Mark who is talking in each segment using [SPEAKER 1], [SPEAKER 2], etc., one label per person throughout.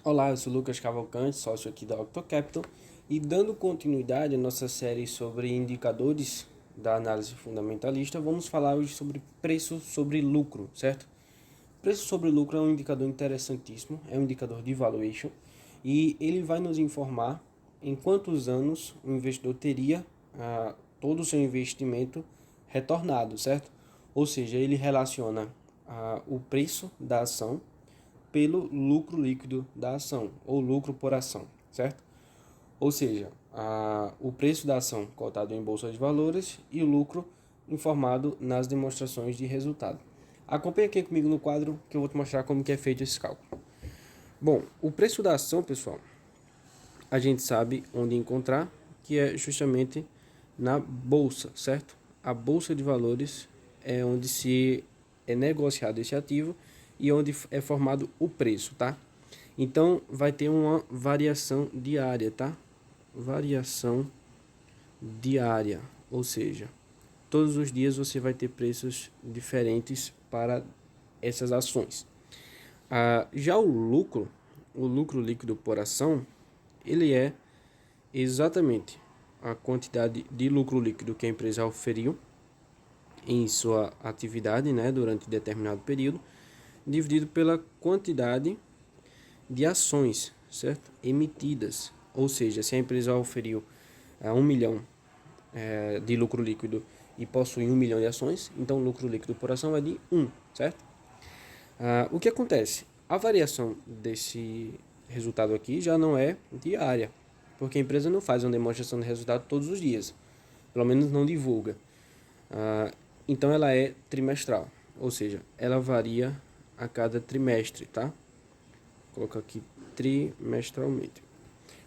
[SPEAKER 1] Olá, eu sou Lucas Cavalcante, sócio aqui da Octocapital, e dando continuidade à nossa série sobre indicadores da análise fundamentalista, vamos falar hoje sobre preço sobre lucro, certo? Preço sobre lucro é um indicador interessantíssimo, é um indicador de valuation, e ele vai nos informar em quantos anos o investidor teria todo o seu investimento retornado, certo? Ou seja, ele relaciona o preço da ação pelo lucro líquido da ação, ou lucro por ação, certo? Ou seja, o preço da ação cotado em bolsa de valores e o lucro informado nas demonstrações de resultado. Acompanhe aqui comigo no quadro que eu vou te mostrar como que é feito esse cálculo. Bom, o preço da ação, pessoal, a gente sabe onde encontrar, que é justamente na bolsa, certo? A bolsa de valores é onde se é negociado esse ativo e onde é formado o preço, tá? Então vai ter uma variação diária, tá? Variação diária, ou seja, todos os dias você vai ter preços diferentes para essas ações. Já o lucro líquido por ação, ele é exatamente a quantidade de lucro líquido que a empresa oferiu em sua atividade, né, durante determinado período, dividido pela quantidade de ações, certo? Emitidas. Ou seja, se a empresa oferiu 1 milhão de lucro líquido e possui 1 milhão de ações, então o lucro líquido por ação é de 1, certo? O que acontece? A variação desse resultado aqui já não é diária, porque a empresa não faz uma demonstração de resultado todos os dias, pelo menos não divulga. Então ela é trimestral, ou seja, ela varia a cada trimestre, tá? Vou colocar aqui trimestralmente.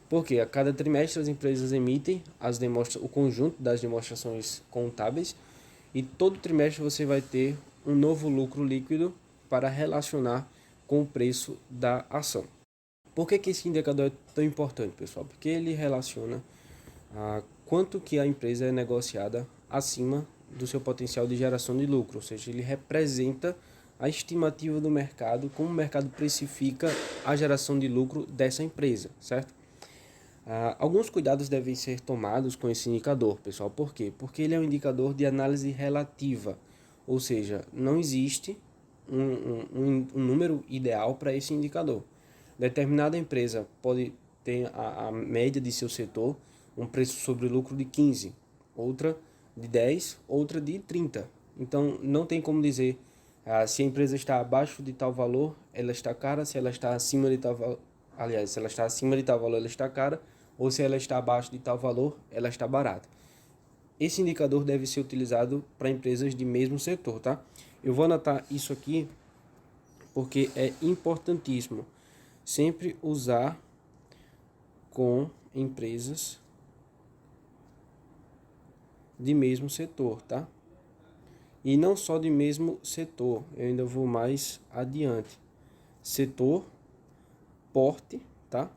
[SPEAKER 1] Porque a cada trimestre as empresas emitem o conjunto das demonstrações contábeis e todo trimestre você vai ter um novo lucro líquido para relacionar com o preço da ação. Por que esse indicador é tão importante, pessoal? Porque ele relaciona quanto que a empresa é negociada acima do seu potencial de geração de lucro, ou seja, ele representa a estimativa do mercado, como o mercado precifica a geração de lucro dessa empresa, certo? Alguns cuidados devem ser tomados com esse indicador, pessoal. Por quê? Porque ele é um indicador de análise relativa, ou seja, não existe um número ideal para esse indicador. Determinada empresa pode ter a média de seu setor um preço sobre lucro de 15, outra de 10, outra de 30. Então não tem como dizer se a empresa está abaixo de tal valor, ela está cara, se ela está acima de tal valor, aliás, se ela está acima de tal valor, ela está cara, ou se ela está abaixo de tal valor, ela está barata. Esse indicador deve ser utilizado para empresas de mesmo setor, tá? Eu vou anotar isso aqui porque é importantíssimo sempre usar com empresas de mesmo setor, tá? E não só de mesmo setor, eu ainda vou mais adiante. Setor, porte, tá?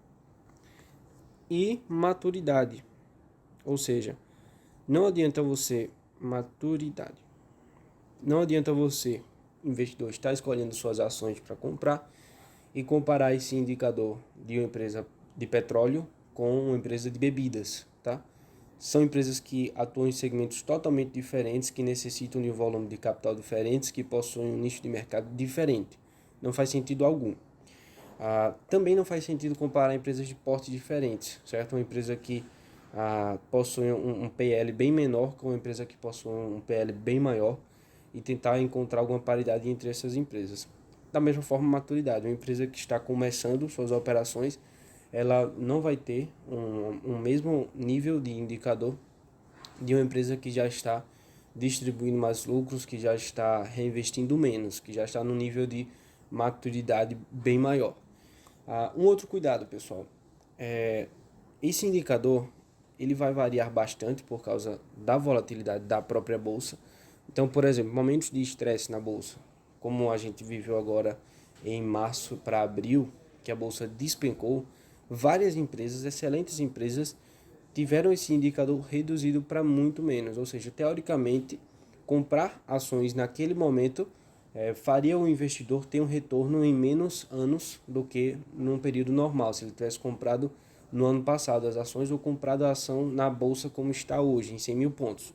[SPEAKER 1] E maturidade. Ou seja, não adianta você maturidade. Não adianta você, investidor, estar escolhendo suas ações para comprar e comparar esse indicador de uma empresa de petróleo com uma empresa de bebidas, tá? São empresas que atuam em segmentos totalmente diferentes, que necessitam de um volume de capital diferentes, que possuem um nicho de mercado diferente. Não faz sentido algum. Também não faz sentido comparar empresas de porte diferentes, certo? Uma empresa que possui um PL bem menor com uma empresa que possui um PL bem maior e tentar encontrar alguma paridade entre essas empresas. Da mesma forma, maturidade. Uma empresa que está começando suas operações, ela não vai ter um mesmo nível de indicador de uma empresa que já está distribuindo mais lucros, que já está reinvestindo menos, que já está no nível de maturidade bem maior. Um outro cuidado, pessoal, esse indicador ele vai variar bastante por causa da volatilidade da própria bolsa. Então, por exemplo, momentos de estresse na bolsa, como a gente viveu agora em março para abril, que a bolsa despencou, várias empresas, excelentes empresas, tiveram esse indicador reduzido para muito menos. Ou seja, teoricamente, comprar ações naquele momento faria o investidor ter um retorno em menos anos do que num período normal, se ele tivesse comprado no ano passado as ações ou comprado a ação na bolsa como está hoje, em 100 mil pontos.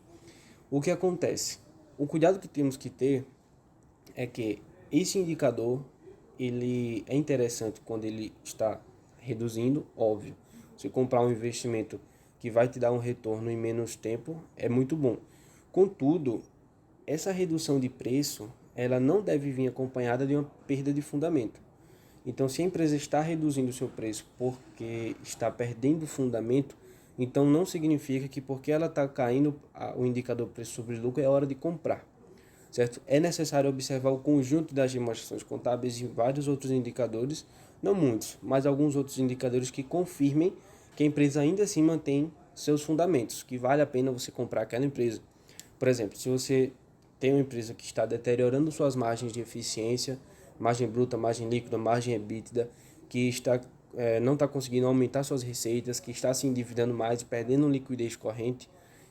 [SPEAKER 1] O que acontece? O cuidado que temos que ter é que esse indicador ele é interessante quando ele está reduzindo, óbvio. Se comprar um investimento que vai te dar um retorno em menos tempo, é muito bom. Contudo, essa redução de preço, ela não deve vir acompanhada de uma perda de fundamento. Então, se a empresa está reduzindo o seu preço porque está perdendo fundamento, então não significa que porque ela está caindo o indicador preço sobre lucro é hora de comprar, certo? É necessário observar o conjunto das demonstrações contábeis e vários outros indicadores, não muitos, mas alguns outros indicadores que confirmem que a empresa ainda assim mantém seus fundamentos, que vale a pena você comprar aquela empresa. Por exemplo, se você tem uma empresa que está deteriorando suas margens de eficiência, margem bruta, margem líquida, margem EBITDA, que não está conseguindo aumentar suas receitas, que está se endividando mais, perdendo liquidez corrente,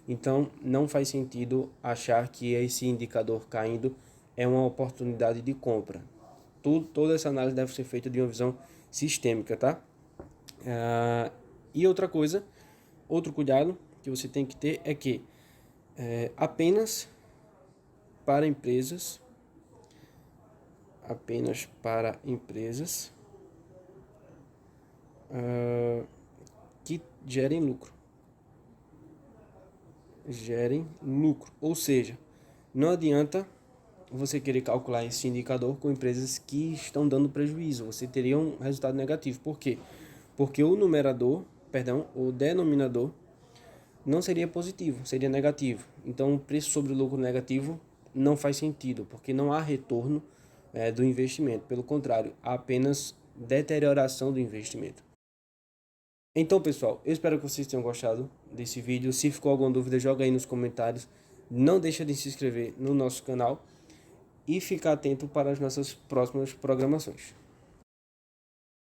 [SPEAKER 1] então não faz sentido achar que esse indicador caindo é uma oportunidade de compra. Toda essa análise deve ser feita de uma visão sistêmica, tá? E outra coisa, outro cuidado que você tem que ter é que apenas para empresas que gerem lucro. Ou seja, não adianta você querer calcular esse indicador com empresas que estão dando prejuízo. Você teria um resultado negativo. Por quê? Porque o denominador não seria positivo, seria negativo. Então, o preço sobre o lucro negativo não faz sentido, porque não há retorno do investimento. Pelo contrário, há apenas deterioração do investimento. Então, pessoal, eu espero que vocês tenham gostado desse vídeo. Se ficou alguma dúvida, joga aí nos comentários. Não deixa de se inscrever no nosso canal e ficar atento para as nossas próximas programações.